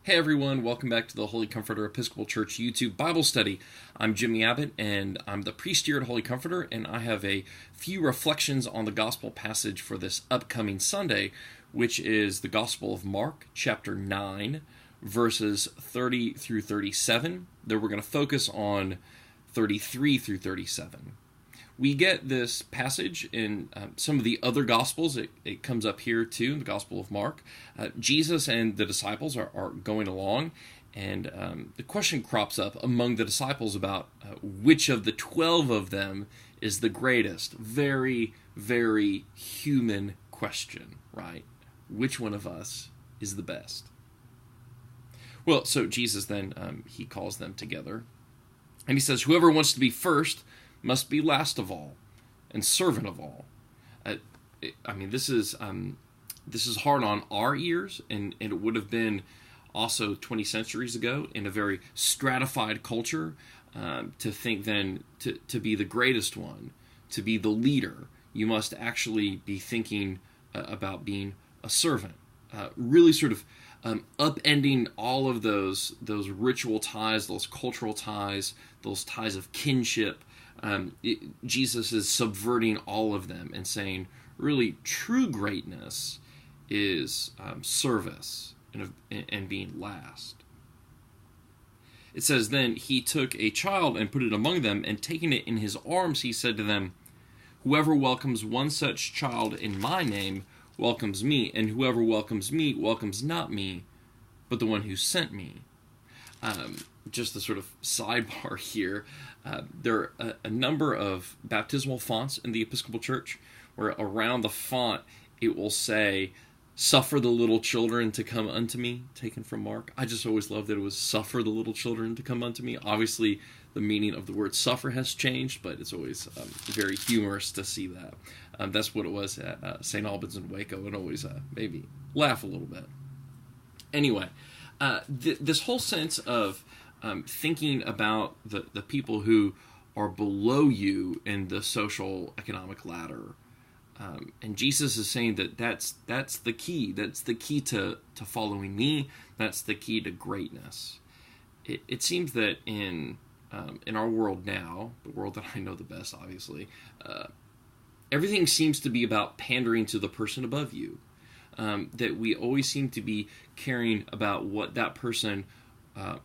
Hey everyone, welcome back to the Holy Comforter Episcopal Church YouTube Bible study. I'm Jimmy Abbott and I'm the priest here at Holy Comforter, and I have a few reflections on the gospel passage for this upcoming Sunday, which is the Gospel of Mark, chapter 9, verses 30 through 37. Then we're going to focus on 33 through 37. We get this passage in some of the other Gospels. It comes up here too, in the Gospel of Mark. Jesus and the disciples are going along, and the question crops up among the disciples about which of the 12 of them is the greatest. Very, very human question, right? Which one of us is the best? Well, so Jesus then, he calls them together, and he says, whoever wants to be first must be last of all and servant of all. This is hard on our ears, and it would have been also 20 centuries ago in a very stratified culture, to think then to be the greatest one, to be the leader, you must actually be thinking about being a servant. Really sort of upending all of those ritual ties, those cultural ties, those ties of kinship. Jesus is subverting all of them and saying, really, true greatness is service and being last. It says, then he took a child and put it among them, and taking it in his arms, he said to them, whoever welcomes one such child in my name welcomes me, and whoever welcomes me welcomes not me, but the one who sent me. Just a sort of sidebar here, there are a number of baptismal fonts in the Episcopal Church where around the font it will say, suffer the little children to come unto me, taken from Mark. I just always loved that it was suffer the little children to come unto me. Obviously, the meaning of the word suffer has changed, but it's always very humorous to see that. That's what it was at St. Albans in Waco, and always made me laugh a little bit. Anyway, this whole sense of thinking about the people who are below you in the social economic ladder, and Jesus is saying that's the key. That's the key to following me. That's the key to greatness. It seems that in our world now, the world that I know the best, obviously, everything seems to be about pandering to the person above you. That we always seem to be caring about what that person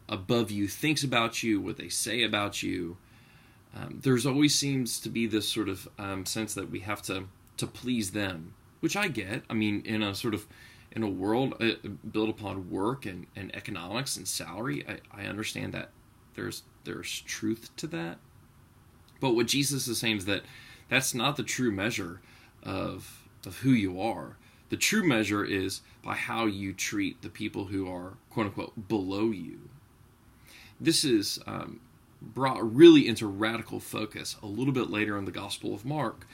above you thinks about you, what they say about you. There's always seems to be this sort of sense that we have to please them, which I get. I mean, in a world built upon work and economics and salary, I understand that there's truth to that. But what Jesus is saying is that that's not the true measure of who you are. The true measure is by how you treat the people who are, quote unquote, below you. This is brought really into radical focus a little bit later in the Gospel of Mark.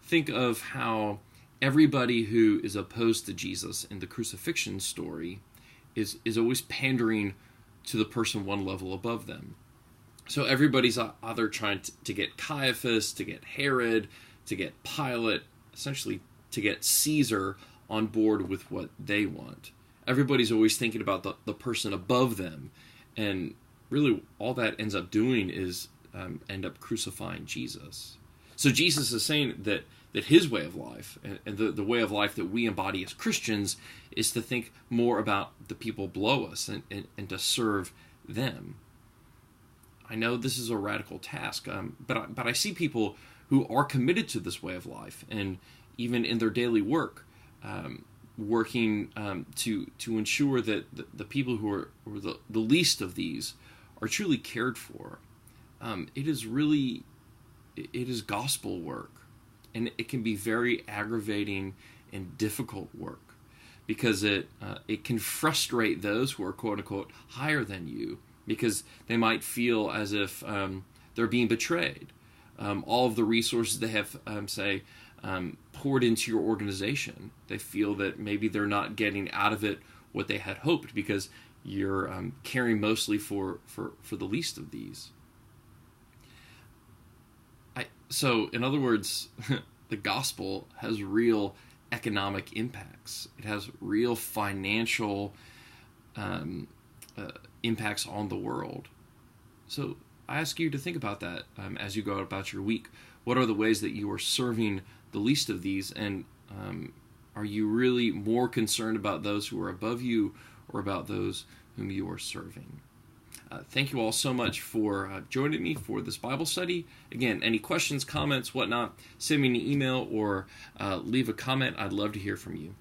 Think of how everybody who is opposed to Jesus in the crucifixion story is always pandering to the person one level above them. So everybody's either trying to get Caiaphas, to get Herod, to get Pilate, essentially to get Caesar on board with what they want. Everybody's always thinking about the person above them, and really all that ends up doing is end up crucifying Jesus. So Jesus is saying that his way of life, and the way of life that we embody as Christians, is to think more about the people below us and to serve them. I know this is a radical task, but I see people who are committed to this way of life, and even in their daily work, working to ensure that the people who are the least of these are truly cared for. It is gospel work, and it can be very aggravating and difficult work, because it can frustrate those who are, quote unquote, higher than you, because they might feel as if they're being betrayed. All of the resources they have, poured into your organization, they feel that maybe they're not getting out of it what they had hoped, because you're caring mostly for the least of these. So, in other words, the gospel has real economic impacts. It has real financial impacts on the world. So I ask you to think about that as you go about your week. What are the ways that you are serving the least of these? And are you really more concerned about those who are above you or about those whom you are serving? Thank you all so much for joining me for this Bible study. Again, any questions, comments, whatnot, send me an email or leave a comment. I'd love to hear from you.